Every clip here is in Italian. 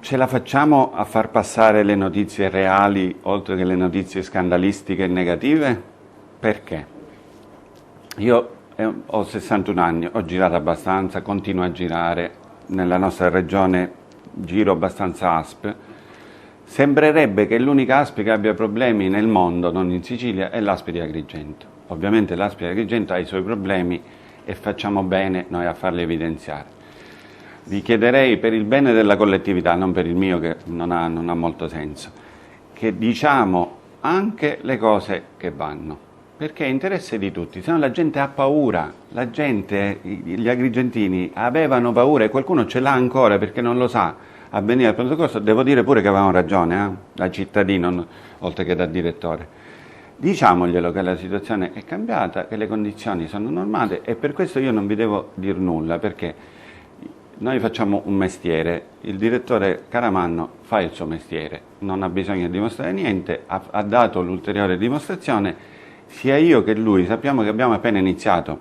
Ce la facciamo a far passare le notizie reali oltre che le notizie scandalistiche e negative? Perché? Io ho 61 anni, ho girato abbastanza, continuo a girare, nella nostra regione giro abbastanza ASP. Sembrerebbe che l'unica ASP che abbia problemi nel mondo, non in Sicilia, è l'ASP di Agrigento. Ovviamente l'ASP di Agrigento ha i suoi problemi e facciamo bene noi a farli evidenziare. Vi chiederei, per il bene della collettività, non per il mio che non ha molto senso, che diciamo anche le cose che vanno, perché è interesse di tutti, se no la gente ha paura, la gente, gli agrigentini avevano paura e qualcuno ce l'ha ancora perché non lo sa, a venire al pronto soccorso. Devo dire pure che avevano ragione, da cittadino oltre che da direttore. Diciamoglielo che la situazione è cambiata, che le condizioni sono normali e per questo io non vi devo dire nulla, perché noi facciamo un mestiere, il direttore Caramanno fa il suo mestiere, non ha bisogno di dimostrare niente, ha dato l'ulteriore dimostrazione, sia io che lui sappiamo che abbiamo appena iniziato,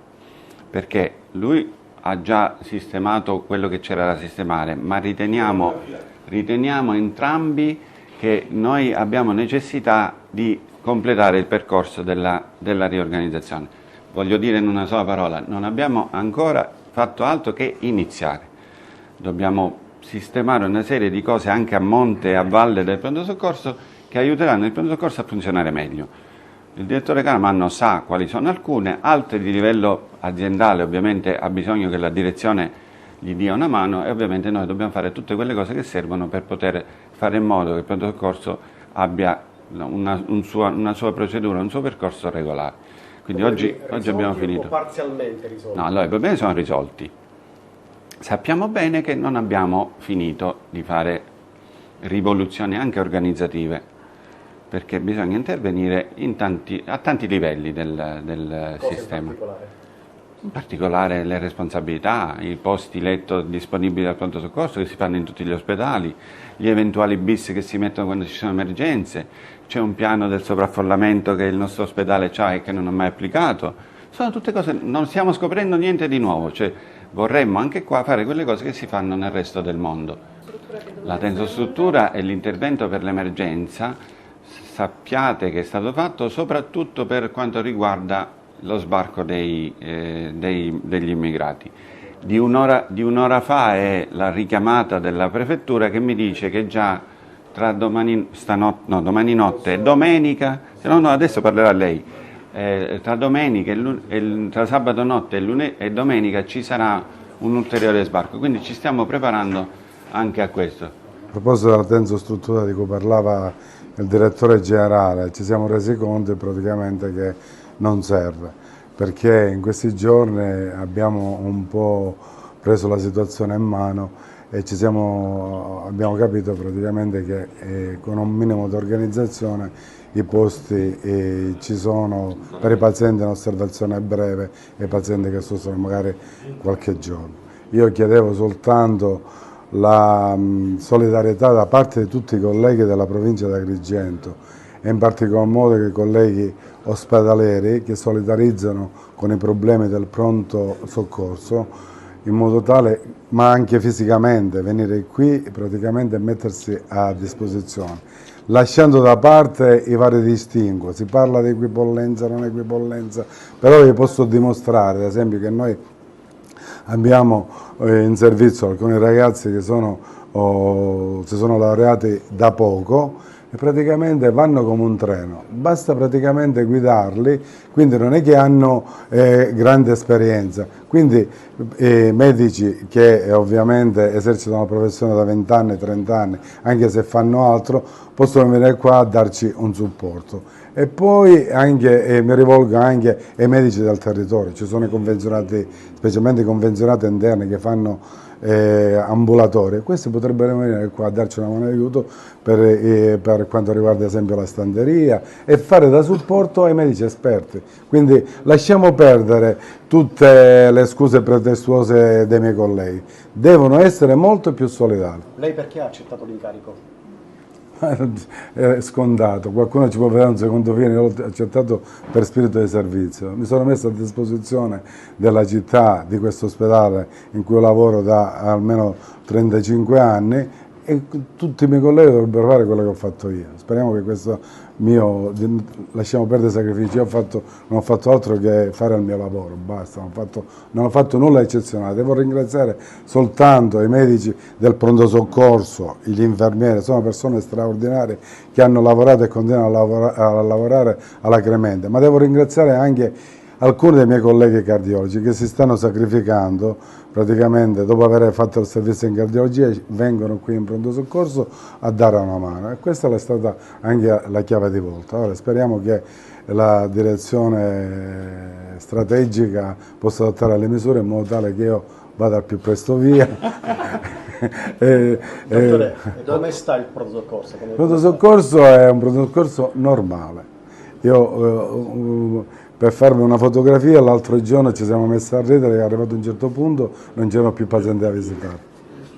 perché lui ha già sistemato quello che c'era da sistemare, ma riteniamo entrambi che noi abbiamo necessità di completare il percorso della riorganizzazione. Voglio dire in una sola parola, non abbiamo ancora fatto altro che iniziare. Dobbiamo sistemare una serie di cose anche a monte e a valle del pronto soccorso che aiuteranno il pronto soccorso a funzionare meglio. Il direttore Caramanno sa quali sono alcune, altre di livello aziendale ovviamente ha bisogno che la direzione gli dia una mano e ovviamente noi dobbiamo fare tutte quelle cose che servono per poter fare in modo che il pronto soccorso abbia una sua procedura, un suo percorso regolare. Quindi oggi abbiamo finito. O parzialmente risolti? No, allora i problemi sono risolti. Sappiamo bene che non abbiamo finito di fare rivoluzioni anche organizzative, perché bisogna intervenire a tanti livelli del sistema. In particolare le responsabilità, i posti letto disponibili al pronto soccorso che si fanno in tutti gli ospedali, gli eventuali bis che si mettono quando ci sono emergenze, c'è un piano del sovraffollamento che il nostro ospedale ha e che non ha mai applicato. Sono tutte cose, non stiamo scoprendo niente di nuovo, vorremmo anche qua fare quelle cose che si fanno nel resto del mondo. La tensostruttura e l'intervento per l'emergenza, sappiate che è stato fatto soprattutto per quanto riguarda lo sbarco degli immigrati. Di un'ora fa è la richiamata della prefettura che mi dice che già tra domani notte e domenica, adesso parlerà lei, tra domenica tra sabato notte e domenica ci sarà un ulteriore sbarco, quindi ci stiamo preparando anche a questo. A proposito della tensostruttura di cui parlava il direttore generale, ci siamo resi conto praticamente che non serve, perché in questi giorni abbiamo un po' preso la situazione in mano e abbiamo capito praticamente che con un minimo di organizzazione i posti ci sono per i pazienti in osservazione breve e i pazienti che sono magari qualche giorno. Io chiedevo soltanto la solidarietà da parte di tutti i colleghi della provincia di Agrigento e in particolar modo i colleghi ospedalieri che solidarizzano con i problemi del pronto soccorso, in modo tale, ma anche fisicamente, venire qui praticamente e mettersi a disposizione, lasciando da parte i vari distinguo. Si parla di equipollenza, non equipollenza, però vi posso dimostrare, ad esempio, che noi abbiamo in servizio alcuni ragazzi che si sono laureati da poco e praticamente vanno come un treno, basta praticamente guidarli, quindi non è che hanno grande esperienza, quindi medici che ovviamente esercitano la professione da 20 anni, 30 anni, anche se fanno altro, possono venire qua a darci un supporto. E poi mi rivolgo anche ai medici del territorio, ci sono i convenzionati, specialmente i convenzionati interni che fanno ambulatori, questi potrebbero venire qua a darci una mano di aiuto per quanto riguarda ad esempio la stanteria e fare da supporto ai medici esperti. Quindi lasciamo perdere tutte le scuse pretestuose dei miei colleghi, devono essere molto più solidali. Lei perché ha accettato l'incarico? È scontato, qualcuno ci può vedere un secondo fine, io l'ho accettato per spirito di servizio. Mi sono messo a disposizione della città, di questo ospedale in cui lavoro da almeno 35 anni e tutti i miei colleghi dovrebbero fare quello che ho fatto io. Speriamo che questo mio, lasciamo perdere i sacrifici, io non ho fatto altro che fare il mio lavoro, basta, non ho fatto nulla di eccezionale. Devo ringraziare soltanto i medici del pronto soccorso, gli infermieri, sono persone straordinarie che hanno lavorato e continuano a lavorare alacremente, ma devo ringraziare anche alcuni dei miei colleghi cardiologi che si stanno sacrificando, praticamente dopo aver fatto il servizio in cardiologia vengono qui in pronto soccorso a dare una mano, e questa è stata anche la chiave di volta. Ora speriamo che la direzione strategica possa adottare le misure in modo tale che io vada al più presto via. Dottore, come sta il pronto soccorso? Il pronto soccorso è un pronto soccorso normale. Io per farmi una fotografia l'altro giorno ci siamo messi a ridere che arrivato a un certo punto non c'erano più pazienti da visitare.